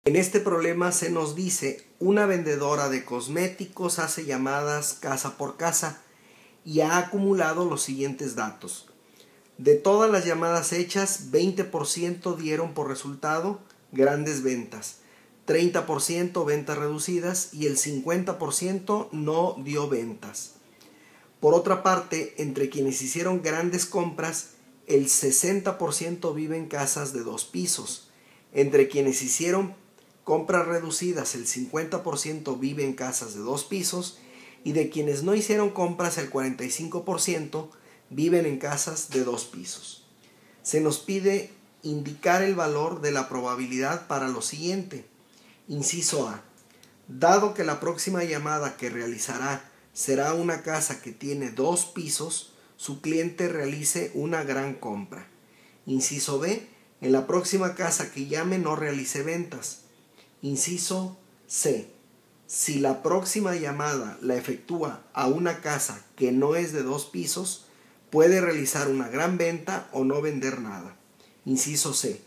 En este problema se nos dice, una vendedora de cosméticos hace llamadas casa por casa y ha acumulado los siguientes datos. De todas las llamadas hechas, 20% dieron por resultado grandes ventas, 30% ventas reducidas y el 50% no dio ventas. Por otra parte, entre quienes hicieron grandes compras, el 60% vive en casas de 2 pisos. Entre quienes hicieron compras reducidas, el 50% vive en casas de 2 pisos y de quienes no hicieron compras, el 45% viven en casas de 2 pisos. Se nos pide indicar el valor de la probabilidad para lo siguiente. Inciso A. Dado que la próxima llamada que realizará será a una casa que tiene 2 pisos, su cliente realice una gran compra. Inciso B. En la próxima casa que llame no realice ventas. Inciso C. Si la próxima llamada la efectúa a una casa que no es de 2 pisos, puede realizar una gran venta o no vender nada. Inciso C.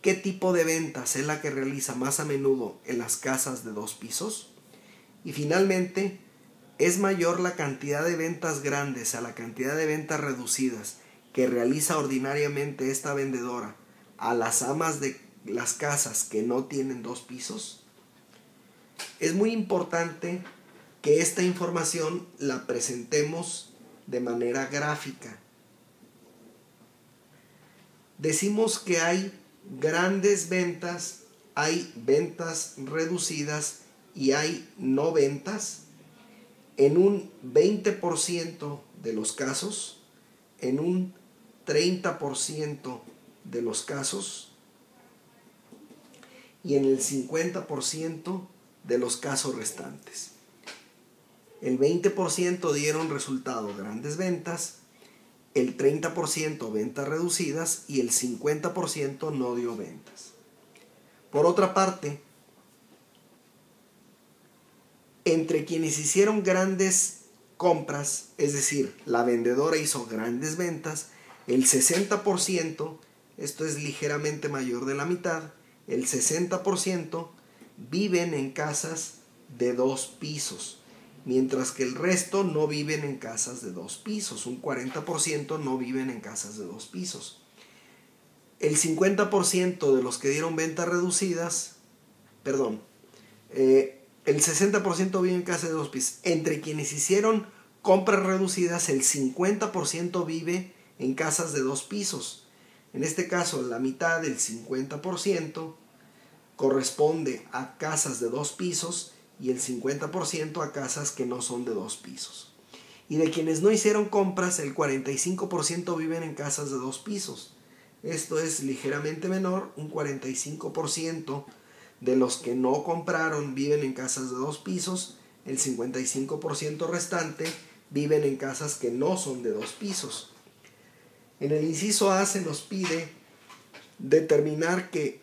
¿Qué tipo de ventas es la que realiza más a menudo en las casas de 2 pisos? Y finalmente, ¿es mayor la cantidad de ventas grandes a la cantidad de ventas reducidas que realiza ordinariamente esta vendedora a las amas de las casas que no tienen 2 pisos? Es muy importante que esta información la presentemos de manera gráfica. Decimos que hay grandes ventas, hay ventas reducidas y hay no ventas en un 20% de los casos, en un 30% de los casos y en el 50% de los casos restantes. El 20% dieron resultado grandes ventas, el 30% ventas reducidas y el 50% no dio ventas. Por otra parte, entre quienes hicieron grandes compras, es decir, la vendedora hizo grandes ventas, el 60%, esto es ligeramente mayor de la mitad, el 60% viven en casas de 2 pisos, mientras que el resto no viven en casas de 2 pisos, un 40% no viven en casas de 2 pisos. El 50% de los que dieron ventas reducidas, el 60% vive en casas de 2 pisos. Entre quienes hicieron compras reducidas, el 50% vive en casas de 2 pisos. En este caso, la mitad del 50% corresponde a casas de 2 pisos y el 50% a casas que no son de 2 pisos. Y de quienes no hicieron compras, el 45% viven en casas de 2 pisos. Esto es ligeramente menor, un 45% de los que no compraron viven en casas de 2 pisos, el 55% restante viven en casas que no son de 2 pisos. En el inciso A se nos pide determinar que,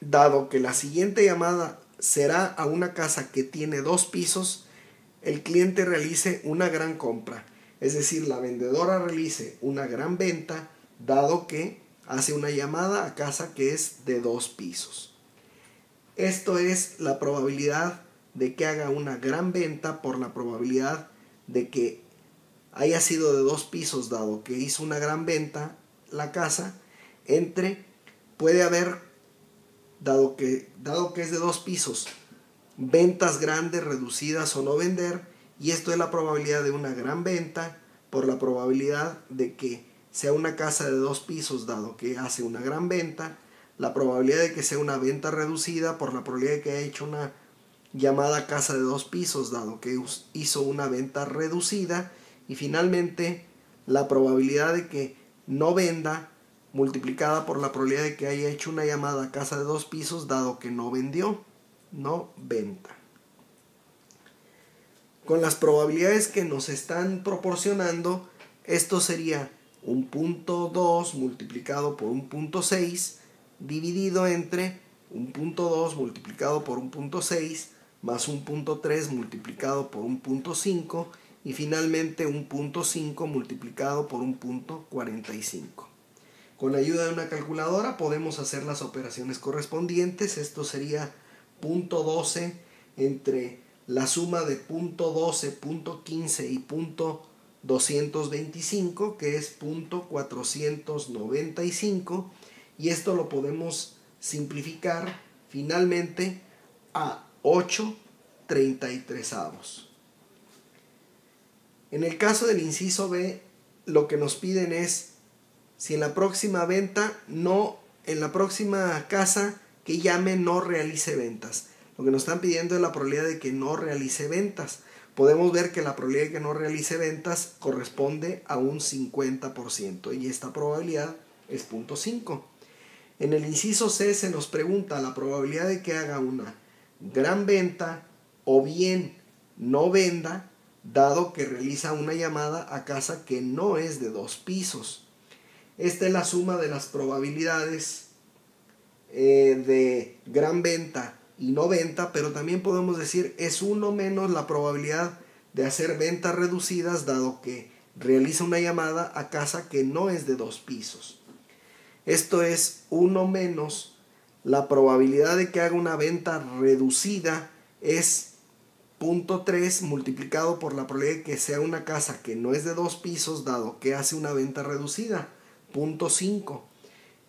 dado que la siguiente llamada será a una casa que tiene 2 pisos, el cliente realice una gran compra, es decir, la vendedora realice una gran venta, dado que hace una llamada a casa que es de 2 pisos. Esto es la probabilidad de que haga una gran venta por la probabilidad de que haya sido de 2 pisos, dado que hizo una gran venta la casa, puede haber, dado que es de 2 pisos, ventas grandes, reducidas o no vender, y esto es la probabilidad de una gran venta por la probabilidad de que sea una casa de 2 pisos, dado que hace una gran venta, la probabilidad de que sea una venta reducida por la probabilidad de que haya hecho una llamada a casa de 2 pisos, dado que hizo una venta reducida, y finalmente la probabilidad de que no venda multiplicada por la probabilidad de que haya hecho una llamada a casa de 2 pisos, dado que no vendió, no venta. Con las probabilidades que nos están proporcionando, esto sería un punto 2 multiplicado por un punto 6 dividido entre un punto 2 multiplicado por un punto 6 más un punto 3 multiplicado por un punto 5 y finalmente un punto 5 multiplicado por un punto 45. Con la ayuda de una calculadora podemos hacer las operaciones correspondientes. Esto sería .12 entre la suma de .12, .15 y .225, que es .495, y esto lo podemos simplificar finalmente a 8/33. En el caso del inciso B, lo que nos piden es si en la próxima casa que llame no realice ventas. Lo que nos están pidiendo es la probabilidad de que no realice ventas. Podemos ver que la probabilidad de que no realice ventas corresponde a un 50% y esta probabilidad es 0.5. En el inciso C se nos pregunta la probabilidad de que haga una gran venta o bien no venda, dado que realiza una llamada a casa que no es de 2 pisos. Esta es la suma de las probabilidades de gran venta y no venta, pero también podemos decir es 1 menos la probabilidad de hacer ventas reducidas, dado que realiza una llamada a casa que no es de 2 pisos. Esto es 1 menos la probabilidad de que haga una venta reducida, es 0.3 multiplicado por la probabilidad de que sea una casa que no es de 2 pisos, dado que hace una venta reducida, 0.5,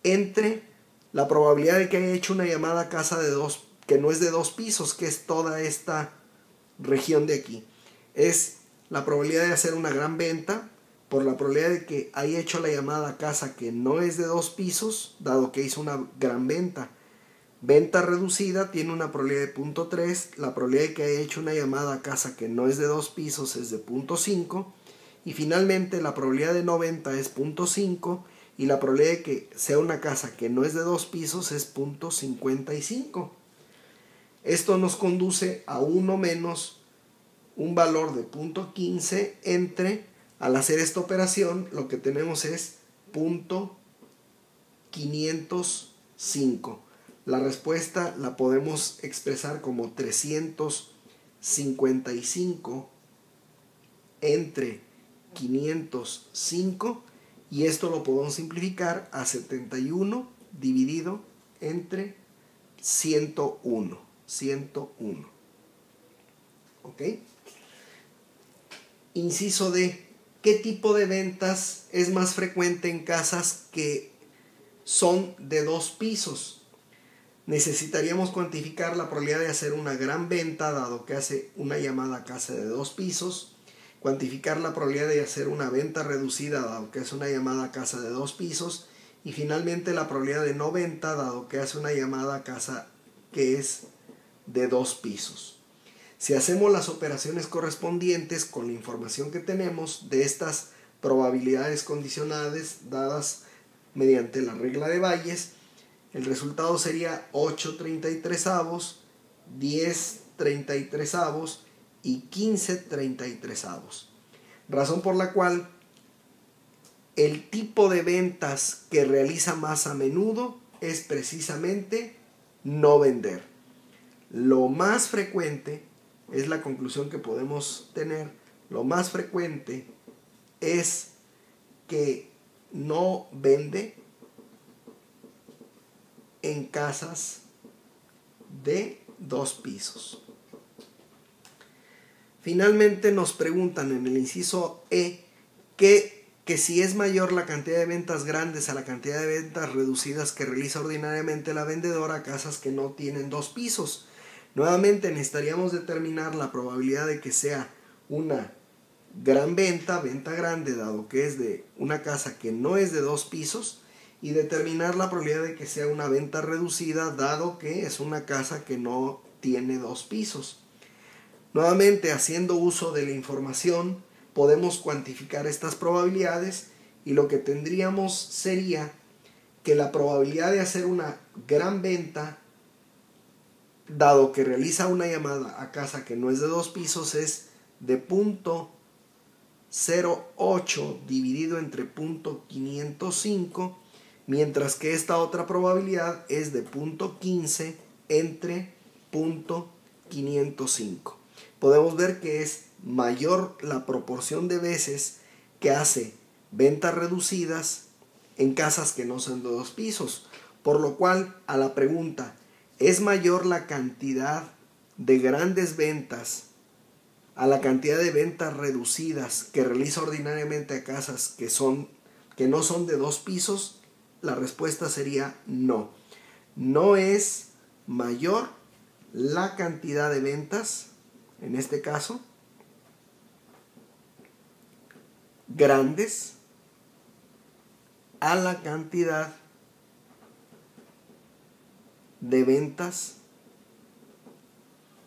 entre la probabilidad de que haya hecho una llamada a casa que no es de 2 pisos, que es toda esta región de aquí. Es la probabilidad de hacer una gran venta por la probabilidad de que haya hecho la llamada a casa que no es de 2 pisos, dado que hizo una gran venta. Venta reducida tiene una probabilidad de 0.3, la probabilidad de que haya hecho una llamada a casa que no es de 2 pisos es de 0.5, y finalmente la probabilidad de no venta es 0.5, y la probabilidad de que sea una casa que no es de 2 pisos es 0.55. Esto nos conduce a 1 menos un valor de 0.15 entre, al hacer esta operación, lo que tenemos es 0.505. La respuesta la podemos expresar como 355 entre 505, y esto lo podemos simplificar a 71 dividido entre 101. ¿Ok? Inciso D. ¿Qué tipo de ventas es más frecuente en casas que son de 2 pisos? Necesitaríamos cuantificar la probabilidad de hacer una gran venta, dado que hace una llamada a casa de 2 pisos. Cuantificar la probabilidad de hacer una venta reducida, dado que hace una llamada a casa de 2 pisos. Y finalmente la probabilidad de no venta, dado que hace una llamada a casa que es de 2 pisos. Si hacemos las operaciones correspondientes con la información que tenemos de estas probabilidades condicionales dadas mediante la regla de Bayes, el resultado sería 8/33, 10/33 y 15/33. Razón por la cual el tipo de ventas que realiza más a menudo es precisamente no vender. Lo más frecuente, es la conclusión que podemos tener, lo más frecuente es que no vende en casas de 2 pisos. Finalmente nos preguntan en el inciso E que si es mayor la cantidad de ventas grandes a la cantidad de ventas reducidas que realiza ordinariamente la vendedora a casas que no tienen 2 pisos. Nuevamente necesitaríamos determinar la probabilidad de que sea una gran venta grande, dado que es de una casa que no es de 2 pisos, y determinar la probabilidad de que sea una venta reducida, dado que es una casa que no tiene 2 pisos. Nuevamente, haciendo uso de la información, podemos cuantificar estas probabilidades, y lo que tendríamos sería que la probabilidad de hacer una gran venta, dado que realiza una llamada a casa que no es de 2 pisos, es de 0.08 dividido entre 0.505, mientras que esta otra probabilidad es de 0.15 entre 0.505. Podemos ver que es mayor la proporción de veces que hace ventas reducidas en casas que no son de 2 pisos, por lo cual a la pregunta es mayor la cantidad de grandes ventas a la cantidad de ventas reducidas que realiza ordinariamente a casas que no son de 2 pisos, la respuesta sería no. No es mayor la cantidad de ventas, en este caso, grandes, a la cantidad de ventas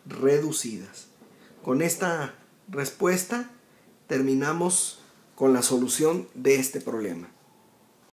reducidas. Con esta respuesta terminamos con la solución de este problema.